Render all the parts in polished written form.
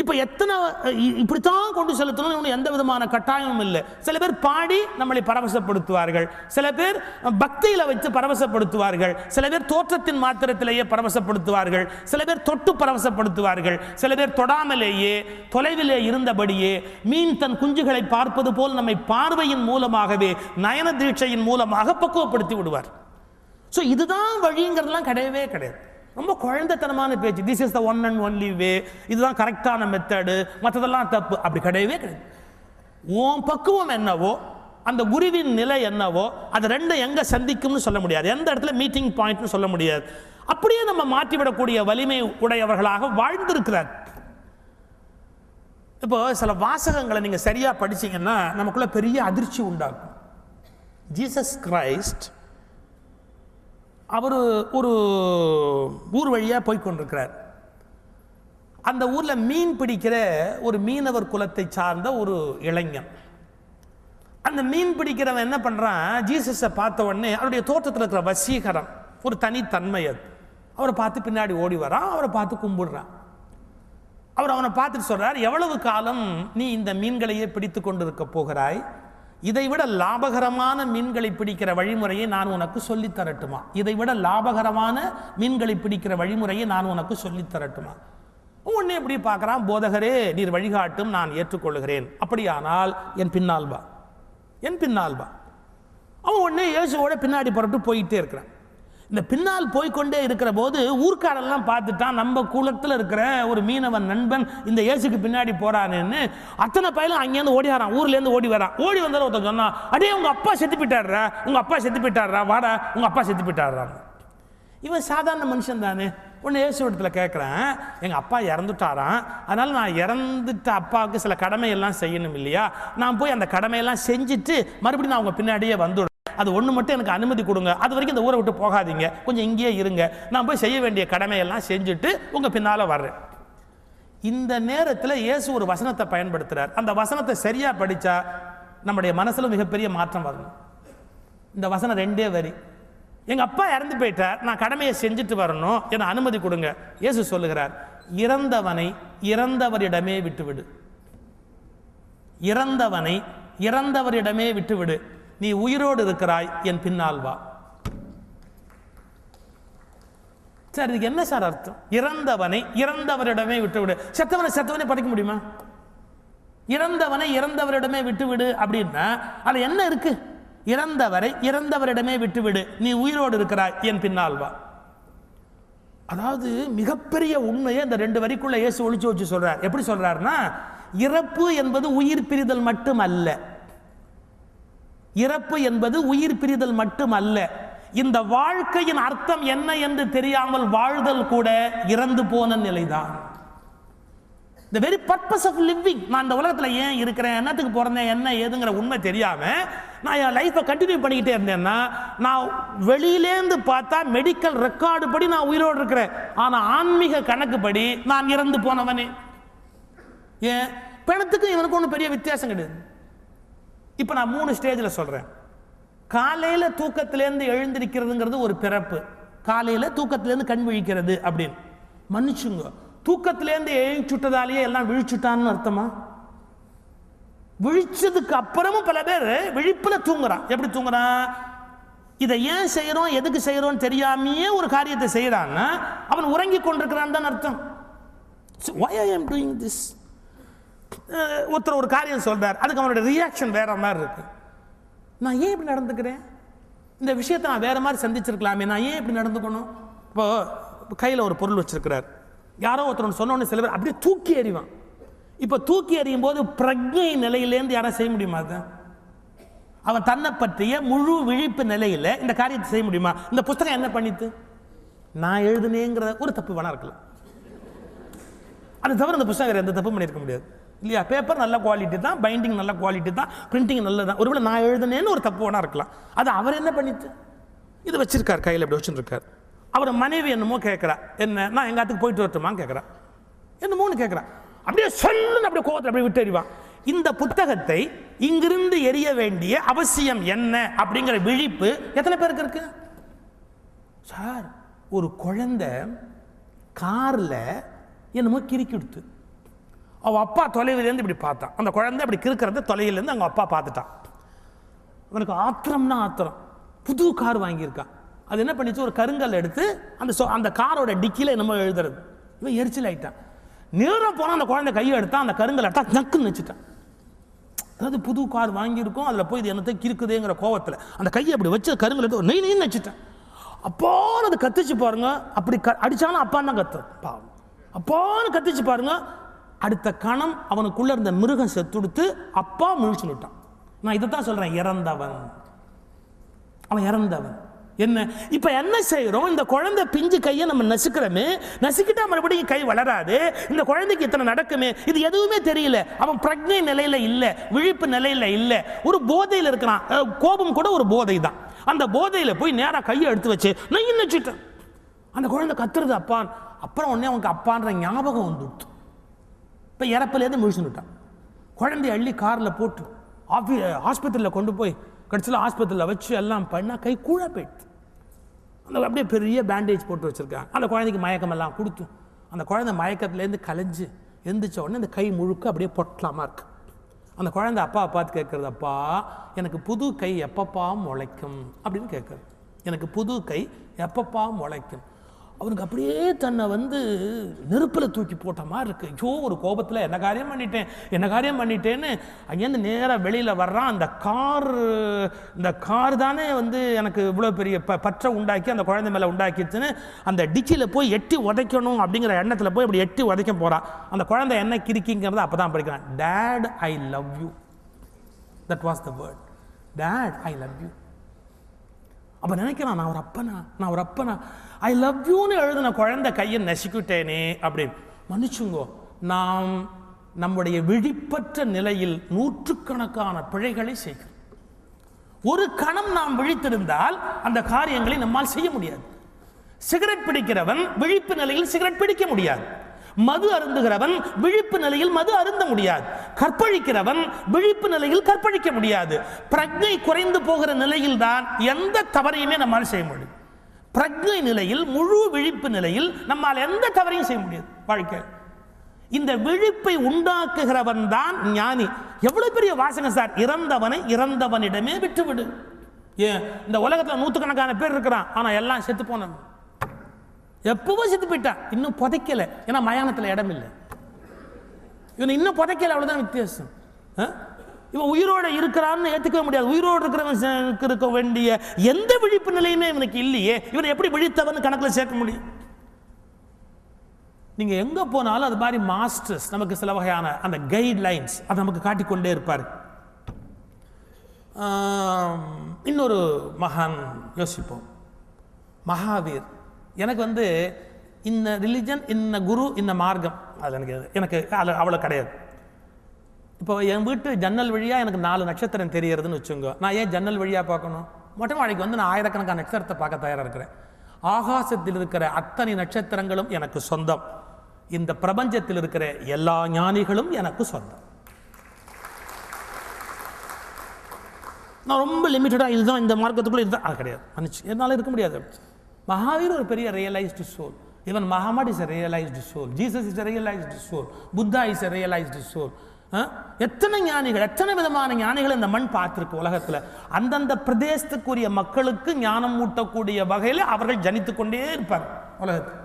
இப்போ எத்தனை இப்படித்தான் கொண்டு செலுத்தணும், எந்த விதமான கட்டாயமும் இல்லை. சில பேர் பாடி நம்மளை பரவசப்படுத்துவார்கள், சில பேர் பக்தியில் வைத்து பரவசப்படுத்துவார்கள், சில பேர் தோற்றத்தின் மாத்திரத்திலேயே பரவசப்படுத்துவார்கள், சில பேர் தொட்டு பரவசப்படுத்துவார்கள், சில பேர் தொடாமலேயே தொலைவிலே இருந்தபடியே மீன் தன் குஞ்சுகளை பார்ப்பது போல் நம்மை பார்வையின் மூலமாகவே நயன தீட்சையின் மூலமாக பக்குவப்படுத்தி விடுவார். ஸோ இதுதான் வழிங்கிறதுலாம் கிடையவே கிடையாது. ரொம்ப குழந்தைத்தனமான பேச்சு. This is the one and only way, இதுதான் கரெக்டான மெத்தடு, மற்றதெல்லாம் தப்பு, அப்படி கிடையவே கிடையாது. உன் பக்குவம் என்னவோ, அந்த குருவின் நிலை என்னவோ, அது ரெண்டும் எங்கே சந்திக்கும்னு சொல்ல முடியாது, எந்த இடத்துல மீட்டிங் பாயிண்ட்னு சொல்ல முடியாது. அப்படியே நம்ம மாற்றிவிடக்கூடிய வலிமை உடையவர்களாக வாழ்ந்திருக்கிறார். இப்போ சில வாசகங்களை நீங்கள் சரியாக படிச்சீங்கன்னா நமக்குள்ள பெரிய அதிர்ச்சி உண்டாகும். ஜீசஸ் கிரைஸ்ட் அவர் ஒரு ஊர் வழியாக போய்கொண்டிருக்கிறார். அந்த ஊரில் மீன் பிடிக்கிற ஒரு மீனவர் குலத்தை சார்ந்த ஒரு இளைஞன். அந்த மீன் பிடிக்கிறவன் என்ன பண்ணுறான், ஜீசஸை பார்த்த உடனே அவருடைய தோற்றத்தில் இருக்கிற வசீகரம், ஒரு தனித்தன்மை, அது அவரை பார்த்து பின்னாடி ஓடி வரான், அவரை பார்த்து கும்பிடுறான். அவனை பார்த்துட்டு சொல்கிறார், எவ்வளவு காலம் நீ இந்த மீன்களையே பிடித்து கொண்டு இருக்க போகிறாய்? இதைவிட லாபகரமான மீன்களை பிடிக்கிற வழிமுறையை நான் உனக்கு சொல்லித் தரட்டுமா? இதைவிட லாபகரமான மீன்களை பிடிக்கிற வழிமுறையை நான் உனக்கு சொல்லித் தரட்டுமா? உடனே எப்படி பார்க்குறான், போதகரே நீர் வழிகாட்டும், நான் ஏற்றுக்கொள்கிறேன், அப்படியானால் என் பின்னால் வா, என் பின்னால் வா. அவன் உடனே இயேசுவோட பின்னாடி புறப்பட்டு போயிட்டே இருக்கிறான். இந்த பின்னால் போய்கொண்டே இருக்கிற போது ஊர்க்காரெல்லாம் பார்த்துட்டான், நம்ம குலத்தில் இருக்கிற ஒரு மீனவன் நண்பன் இந்த இயேசுக்கு பின்னாடி போறான்னு. அத்தனை பயிலும் அங்கேருந்து ஓடி வரான், ஊர்லேருந்து ஓடி வரான். ஓடி வந்தாலும் ஒருத்தன் சொன்னான், அடே உங்க அப்பா செத்து போயிட்டாடுறா, உங்க அப்பா செத்து போயிட்டாடுறா, வாடா உங்க அப்பா செத்து போயிட்டாடுறான். இவன் சாதாரண மனுஷன் தானே. ஒன்று இயேசு இடத்துல கேட்குறேன், எங்கள் அப்பா இறந்துட்டாரான், அதனால் நான் இறந்துட்ட அப்பாவுக்கு சில கடமையெல்லாம் செய்யணும் இல்லையா, நான் போய் அந்த கடமையெல்லாம் செஞ்சுட்டு மறுபடியும் நான் உங்கள் பின்னாடியே வந்துவிடுறேன், அது ஒன்று மட்டும் எனக்கு அனுமதி கொடுங்க, அது வரைக்கும் இந்த ஊரை விட்டு போகாதீங்க, கொஞ்சம் இங்கேயே இருங்க, நான் போய் செய்ய வேண்டிய கடமையெல்லாம் செஞ்சுட்டு உங்கள் பின்னால் வர்றேன். இந்த நேரத்தில் இயேசு ஒரு வசனத்தை பயன்படுத்துகிறார். அந்த வசனத்தை சரியாக படித்தா நம்முடைய மனசில் மிகப்பெரிய மாற்றம் வரணும். இந்த வசனம் 2 வரி. எங்கள் அப்பா இறந்து போயிட்டார், நான் கடமையை செஞ்சுட்டு வரணும், என்னை அனுமதி கொடுங்க. இயேசு சொல்லுகிறார், இறந்தவனை இறந்தவரிடமே விட்டுவிடு, இறந்தவனை இறந்தவரிடமே விட்டுவிடு, நீ உயிரோடு இருக்கிறாய், என் பின்னால் வா. சார் இதுக்கு என்ன சார் அர்த்தம்? இறந்தவனை இறந்தவரிடமே விட்டுவிடு. செத்தவனை படைக்க முடியுமா? இறந்தவனை இறந்தவரிடமே விட்டுவிடு அப்படின்னா அது என்ன இருக்கு? இறந்தவரை இறந்தவரிடமே விட்டுவிடு, நீ உயிரோடு இருக்கிறாய், என் பின்னால் வா. அதாவது மிகப்பெரிய உண்மையை இந்த 2 வரிக்குள்ள இயேசு ஒளிச்சு வச்சு சொல்றார். எப்படி சொல்றாருன்னா, இறப்பு என்பது உயிர் பிரிதல் மட்டுமல்ல, இறப்பு என்பது உயிர் பிரிதல் மட்டுமல்ல, இந்த வாழ்க்கையின் அர்த்தம் என்ன என்று தெரியாமல் வாழ்தல் கூட இறந்து போன நிலைதான். the very purpose of living, நான் இந்த உலகத்தில் ஏன் இருக்கிறேன், என்னத்துக்கு பிறந்தேன், என்ன ஏதுங்கிற உண்மை தெரியாம நான் என் லைஃப்பை கண்டினியூ பண்ணிக்கிட்டே இருந்தேன்னா, நான் வெளியிலேருந்து பார்த்தா மெடிக்கல் ரெக்கார்டு படி நான் உயிரோடு இருக்கிறேன், ஆனால் ஆன்மீக கணக்குப்படி நான் இறந்து போனவனே. ஏன் பிணத்துக்கு இவனுக்கு ஒன்றும் பெரிய வித்தியாசம் கிடையாது. இப்போ நான் 3 ஸ்டேஜில் சொல்கிறேன். காலையில் தூக்கத்திலேருந்து எழுந்திருக்கிறதுங்கிறது ஒரு பிறப்பு, காலையில் தூக்கத்திலேருந்து கண் விழிக்கிறது அப்படின்னு. மன்னிச்சுங்க, தூக்கத்திலேருந்து எழுச்சுட்டதாலேயே எல்லாம் விழிச்சுட்டான்னு அர்த்தமா? விழிச்சதுக்கு அப்புறமும் பல பேர் விழிப்பில் தூங்குறான். எப்படி தூங்குறான்? இதை ஏன் செய்கிறோம், எதுக்கு செய்கிறோம் தெரியாமையே ஒரு காரியத்தை செய்கிறான்னா அவன் உறங்கி கொண்டிருக்கிறான் தான் அர்த்தம். why I am doing this? ஒருத்தர் ஒரு காரியம் சொல்றார், அதுக்கு அவனோட ரியாக்ஷன் வேற மாதிரி இருக்கு. நான் ஏன் இப்படி நடந்துக்கிறேன், இந்த விஷயத்தை நான் வேற மாதிரி சந்திச்சிருக்கலாமே, நான் ஏன் இப்படி நடந்துக்கணும்? இப்போ கையில் ஒரு பொருள் வச்சிருக்கிறார், யாரோ ஒருத்தர் சொன்னோன்னு சில பேர் அப்படியே தூக்கி எறிவான். இப்போ தூக்கி எறியும் போது பிரக்ஞை நிலையிலேருந்து யாரும் செய்ய முடியுமா? அவன் தன்னை பற்றிய முழு விழிப்பு நிலையில் இந்த காரியத்தை செய்ய முடியுமா? இந்த புத்தகம் என்ன பண்ணிட்டு நான் எழுதுனேங்கிற ஒரு தப்பு வேணா இருக்கலாம், அது தவிர இந்த புத்தகம் வேறு எந்த தப்பு பண்ணியிருக்க முடியாது இல்லையா? பேப்பர் நல்ல குவாலிட்டி தான், பைண்டிங் நல்ல குவாலிட்டி தான், பிரிண்டிங் நல்லதான், ஒருவேளை நான் எழுதுனேன்னு ஒரு தப்பு வேணா இருக்கலாம். அது அவர் என்ன பண்ணிட்டு இது வச்சிருக்கார், கையில் இப்படி வச்சுருக்கார். அவர் மனைவி என்னமோ கேட்குறா, என்ன நான் எங்காத்துக்கு போயிட்டு வரட்டுமான்னு கேட்குறா, என்னமோன்னு கேட்குறா, அப்படியே சொல்லுன்னு அப்படியே கோவத்தை அப்படியே விட்டு எறிவான். இந்த புத்தகத்தை இங்கிருந்து எரிய வேண்டிய அவசியம் என்ன அப்படிங்கிற விழிப்பு எத்தனை பேருக்கு இருக்கு சார்? ஒரு குழந்தை காரில் என்னமோ கிறுக்கி கொடுத்து அவள் அப்பா தொலைவிலேருந்து இப்படி பார்த்தான். அந்த குழந்தை அப்படி கிறுக்கிறத தொலைவிலேருந்து அவங்க அப்பா பார்த்துட்டான். அவனுக்கு ஆத்திரம்னா ஆத்திரம். புது கார் வாங்கியிருக்கான். அது என்ன பண்ணிச்சு, ஒரு கருங்கல் எடுத்து அந்த காரோட டிக்கியில் என்னமோ எழுதுறது. இவன் எரிச்சல் ஆகிட்டான். நேரம் போனால் அந்த குழந்தை கையை எடுத்தான், அந்த கருங்கல் எடுத்தா நக்குன்னு வச்சுட்டான். அதாவது புது கார் வாங்கியிருக்கோம், அதில் போய் இது என்னத்தை கிறுக்குதுங்கிற கோவத்தில் அந்த கையை அப்படி வச்சு கருங்கல் எடுத்து நெய் நெய்ன்னு வச்சுட்டான். அப்பான்னு அது கத்துச்சு பாருங்க. அப்படி அடிச்சாலும் அப்பான்னு தான் கத்து. பாவம் அப்பான்னு கத்துச்சு பாருங்க. அடுத்த கணம் அவனுக்குள்ள இருந்த மிருகம் செத்துடுத்து அப்பா முழிச்சு விட்டான். நான் இதை தான் சொல்றேன், இறந்தவன். அவன் இறந்தவன். என்ன இப்ப என்ன செய்யறோம்? இந்த குழந்தை பிஞ்சு கையை நம்ம நசுக்கிறோமே, நசுக்கிட்டா மறுபடியும் கை வளராது. இந்த குழந்தைக்கு இத்தனை நடக்குமே, இது எதுவுமே தெரியல. அவன் பிரக்ஞை நிலையில இல்ல, விழிப்பு நிலையில இல்ல, ஒரு போதையில் இருக்கிறான். கோபம் கூட ஒரு போதை தான். அந்த போதையில போய் நேரா கையை எடுத்து வச்சு நான் நினைச்சிட்டேன். அந்த குழந்தை கத்துறது அப்பான். அப்புறம் உடனே அவனுக்கு அப்பான்ற ஞாபகம் வந்துடுத்து. இப்போ இறப்பிலேருந்து முழிச்சுட்டான். குழந்தைய அள்ளி காரில் போட்டு ஹாஸ்பிட்டலில் கொண்டு போய் கடைசியில் ஹாஸ்பிட்டலில் வச்சு எல்லாம் பண்ணால் கை கூழ போயிடுது. அந்த அப்படியே பெரிய பேண்டேஜ் போட்டு வச்சுருக்காங்க. அந்த குழந்தைக்கு மயக்கமெல்லாம் கொடுத்து அந்த குழந்தை மயக்கத்துலேருந்து கலைஞ்சு எந்திரிச்ச உடனே அந்த கை முழுக்க அப்படியே பொட்டலாமா இருக்கு. அந்த குழந்தை அப்பாவை பார்த்து கேட்குறது, அப்பா எனக்கு புது கை எப்பப்பா முளைக்கும் அப்படின்னு கேட்குறது. எனக்கு புது கை எப்பப்பா முளைக்கும். அவனுக்கு அப்படியே தன்னை நெருப்பில் தூக்கி போட்ட மாதிரி இருக்கு. ஐயோ, ஒரு கோபத்தில் என்ன காரியம் பண்ணிட்டேன்னு அங்கேருந்து நேராக வெளியில் வர்றான். இந்த கார் தானே எனக்கு இவ்வளோ பெரிய பற்றை உண்டாக்கி அந்த குழந்தை மேலே உண்டாக்கிடுச்சுன்னு அந்த டிச்சியில் போய் எட்டி உதைக்கணும் அப்படிங்கிற எண்ணத்தில் போய் அப்படி எட்டி உதைக்க போகிறான். அந்த குழந்தை என்ன கிரிக்கிங்கிறத அப்போ தான் படிக்கிறான். Date I love you. That was the word. Date I love you. அப்போ நினைக்கிறான், நான் ஒரு அப்பனா ஐ லவ் யூன்னு எழுதின குழந்தை கையை நசிக்கிட்டேனே அப்படின்னு. மன்னிச்சுங்கோ, நாம் நம்முடைய விழிப்பற்ற நிலையில் நூற்றுக்கணக்கான பிழைகளை செய்கிறோம். ஒரு கணம் நாம் விழித்திருந்தால் அந்த காரியங்களை நம்மால் செய்ய முடியாது. சிகரெட் பிடிக்கிறவன் விழிப்பு நிலையில் சிகரெட் பிடிக்க முடியாது. மது அருந்துகிறவன் விழிப்பு நிலையில் மது அருந்த முடியாது. கற்பழிக்கிறவன் விழிப்பு நிலையில் கற்பழிக்க முடியாது. பிரக்ஞை குறைந்து போகிற நிலையில் தான் எந்த தவறையுமே நம்மால் செய்ய முடியும். பிரக்ஞை நிலையில், முழு விழிப்பு நிலையில் நம்மால் எந்த தவறையும் செய்ய முடியாது வாழ்க்கை. இந்த விழிப்பை உண்டாக்குகிறவன் தான் ஞானி. எவ்வளவு பெரிய வாசகம் சார்! இறந்தவனை இறந்தவனிடமே விட்டுவிடு. ஏன் இந்த உலகத்தில் நூற்றுக்கணக்கான பேர் இருக்கிறான், ஆனா எல்லாம் செத்து போனவன். எப்பவும் செத்து போயிட்டான், இன்னும் புதைக்கல. ஏன்னா மயானத்தில் இடம் இல்லை. இவன் இன்னும் புதைக்கல, அவ்வளவுதான் வித்தியாசம். இவன் உயிரோடு இருக்கிறான்னு ஏற்றுக்க முடியாது. உயிரோடு இருக்கிறவன் இருக்க வேண்டிய எந்த விழிப்பு நிலையுமே இவனுக்கு இல்லையே. இவனை எப்படி விழித்தவன் கணக்கில் சேர்க்க முடியும்? நீங்க எங்க போனாலும் அது மாதிரி மாஸ்டர்ஸ் நமக்கு சில வகையான அந்த கைட்லைன்ஸ் அதை நமக்கு காட்டிக்கொண்டே இருப்பார். இன்னொரு மகான் யோசிப்போம், மகாவீர். எனக்கு இன்ன ரிலிஜன், இன்ன குரு, இன்ன மார்க்கம் அது எனக்கு அவ்வளோ கிடையாது. இப்போ என் வீட்டு ஜன்னல் வழியாக எனக்கு 4 நட்சத்திரம் தெரியறதுன்னு வச்சுங்க. நான் ஏன் ஜன்னல் வழியாக பார்க்கணும்? மொட்டை மாடிக்கு நான் ஆயிரக்கணக்கான நட்சத்திரத்தை பார்க்க தயாராக இருக்கிறேன். ஆகாசத்தில் இருக்கிற அத்தனை நட்சத்திரங்களும் எனக்கு சொந்தம். இந்த பிரபஞ்சத்தில் இருக்கிற எல்லா ஞானிகளும் எனக்கு சொந்தம். நான் ரொம்ப லிமிட்டடாக இதுதான் இந்த மார்க்கத்துக்குள்ள இதுதான் அது கிடையாது. என்னால் இருக்க முடியாது. மகாவீர் ஒரு பெரிய realized soul. Even Muhammad is a realized soul. Jesus is a realized soul. Buddha is a realized soul. எத்தனை ஞானிகள், எத்தனை விதமான ஞானிகள் இந்த மண் பார்த்திருக்கு உலகத்தில். அந்தந்த பிரதேசத்துக்குரிய மக்களுக்கு ஞானம் ஊட்டக்கூடிய வகையில் அவர்கள் ஜனித்துக் கொண்டே இருப்பார் உலகத்தில்.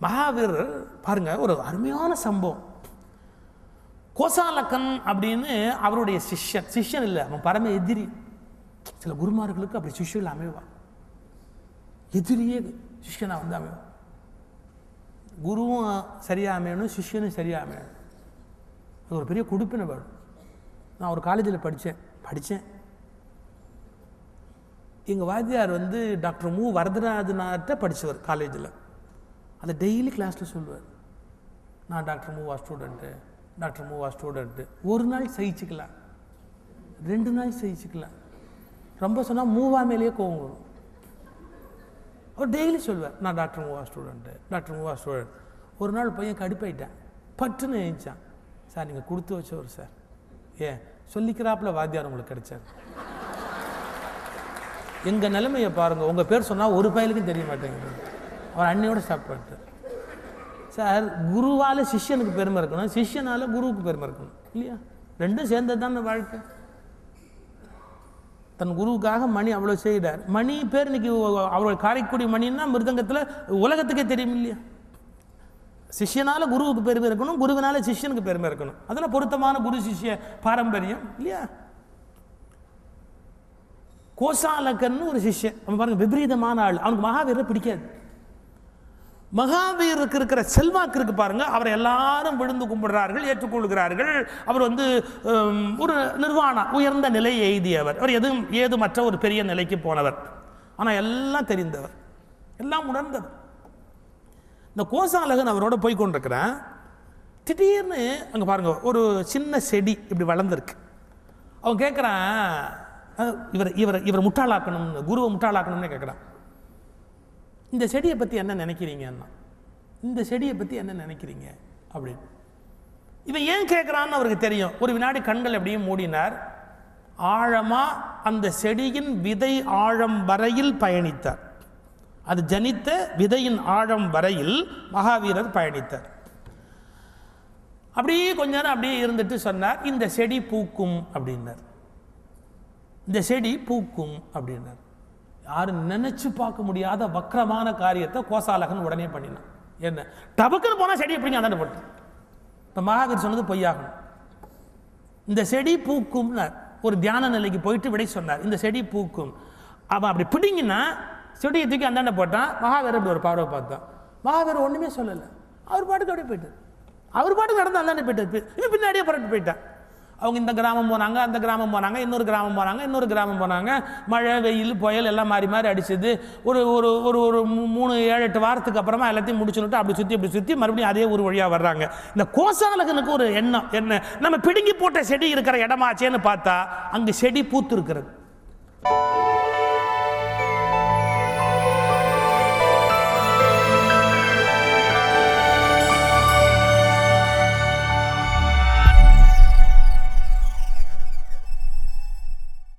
மகாவீர் பாருங்க, ஒரு அருமையான சம்பவம். கோசாலக்கன் அப்படின்னு அவருடைய சிஷ்யன் இல்லை, அவன் பரம எதிரி. சில குருமார்களுக்கு அப்படி சிஷ்யர்கள் அமைவான். எதிரியே சிஷ்யனா அமைவான். குருவும் சரியா அமையணும், சிஷ்யனும் சரியா அமையணும். அது ஒரு பெரிய கொடுப்பினை வேணும். நான் ஒரு காலேஜில் படித்தேன். எங்கள் வாத்தியார் டாக்டர் மு வரதராஜனார்கிட்ட படித்தவர் காலேஜில். அதை டெய்லி கிளாஸில் சொல்லுவார், நான் டாக்டர் மூவா ஸ்டூடெண்ட்டு. ஒரு நாள் சகிச்சுக்கலாம், 2 நாள் சகிச்சுக்கலாம். ரொம்ப சொன்னால் மூவா மேலேயே கோவம் வரும். அவர் டெய்லி சொல்லுவார், நான் டாக்டர் மூவா ஸ்டூடெண்ட். ஒரு நாள் பையன் கடுப்பாயிட்டேன், பட்டுன்னு எழுந்தான். சார் நீங்கள் கொடுத்து வச்சவர் சார், ஏன் சொல்லிக்கிறாப்புல வாத்தியார் உங்களுக்கு கிடைச்சார். எங்கள் நிலைமையை பாருங்கள், உங்கள் பேர் சொன்னால் ஒரு பயலுக்கும் தெரிய மாட்டேங்குது. அவர் அன்னையோட ஸ்டார்ட் பண்ணிட்டார். சார் குருவால் சிஷ்யனுக்கு பெருமை இருக்கணும், சிஷ்யனால் குருவுக்கு பெருமை இருக்கணும் இல்லையா? ரெண்டும் சேர்ந்தது தான் வாழ்க்கை. தன் குருவுக்காக மணி அவ்வளோ செய்கிறார். மணி பேர் இன்னைக்கு அவரோட காரைக்குடி மணின்னா மிருதங்கத்தில் உலகத்துக்கே தெரியும் இல்லையா? சிஷ்யனால் குருவுக்கு பெருமை இருக்கணும், குருவினால சிஷ்யனுக்கு பெருமை இருக்கணும். அதில் பொருத்தமான குரு சிஷ்ய பாரம்பரியம் இல்லையா? கோசாலகன்னு ஒரு சிஷ்யன், அவன் பாருங்க விபரீதமான ஆள். அவனுக்கு மகாவீரரை பிடிக்காது. மகாவீருக்கு இருக்கிற செல்வாக்கு இருக்கு பாருங்க, அவரை எல்லாரும் விழுந்து கும்பிடுறார்கள், ஏற்றுக்கொள்கிறார்கள். அவர் ஒரு நிர்வாண உயர்ந்த நிலையை எய்தியவர். அவர் ஏதுமற்ற ஒரு பெரிய நிலைக்கு போனவர். ஆனால் எல்லாம் தெரிந்தவர், எல்லாம் உணர்ந்தவர். இந்த கோசாலகன் அவரோட போய் கொண்டிருக்கிறேன். திடீர்னு அங்கே பாருங்க ஒரு சின்ன செடி இப்படி வளர்ந்துருக்கு. அவன் கேட்குறான், இவர் முட்டாளாக்கணும்னு, குருவை முட்டாளாக்கணும்னு கேட்குறான். இந்த செடியை பற்றி என்ன நினைக்கிறீங்கன்னா, இந்த செடியை பற்றி என்ன நினைக்கிறீங்க அப்படின்னு. இவன் ஏன் கேட்குறான்னு அவருக்கு தெரியும். ஒரு வினாடி கண்கள் எப்படியும் மூடினார். ஆழமாக அந்த செடியின் விதை ஆழம் வரையில் பயணித்தார். அது ஜனித்த விதையின் ஆழம் வரையில் மகாவீரர் பயணித்தார். அப்படியே கொஞ்ச நேரம் அப்படியே இருந்துட்டு சொன்னார், இந்த செடி பூக்கும் அப்படின்னார். இந்த செடி பூக்கும் அப்படின்னார். யாரும் நினைச்சு பார்க்க முடியாத வக்கரமான காரியத்தை கோசாலகன் உடனே பண்ணினான். என்ன டபக்குன்னு போனால் செடி எப்படிங்க அந்தாண்ட போட்டு. இப்போ மகாவீர் சொன்னது பொய்யாகும். இந்த செடி பூக்கும்னார். ஒரு தியான நிலைக்கு போயிட்டு விடை சொன்னார், இந்த செடி பூக்கும். அவன் அப்படி பிடிங்கன்னா செடியை தூக்கி அந்தாண்ட போட்டான். மகாவீரர் அப்படி ஒரு பார்வை பார்த்தான். மகாவீரர் ஒன்றுமே சொல்லலை. அவர் பாட்டுக்கு அப்படியே போயிட்டார். அவர் பாட்டுக்கு நடந்து அந்தாண்ட போயிட்டார். இவன் பின்னாடியே புறட்டு போயிட்டான். அவங்க இந்த கிராமம் போனாங்க, அந்த கிராமம் போனாங்க, இன்னொரு கிராமம் போனாங்க, இன்னொரு கிராமம் போனாங்க. மழை வெயில் புயல் எல்லாம் மாறி மாறி அடிச்சது. ஒரு ஒரு ஒரு ஒரு 3-7-8 வாரத்துக்கு அப்புறமா எல்லாத்தையும் முடிச்சுட்டு அப்படி சுற்றி மறுபடியும் அதே ஒரு வழியாக வர்றாங்க. இந்த கோசாலகனுக்கு ஒரு எண்ணம் என்ன, நம்ம பிடுங்கி போட்ட செடி இருக்கிற இடமாச்சேன்னு பார்த்தா அங்கே செடி பூத்து இருக்கிறது.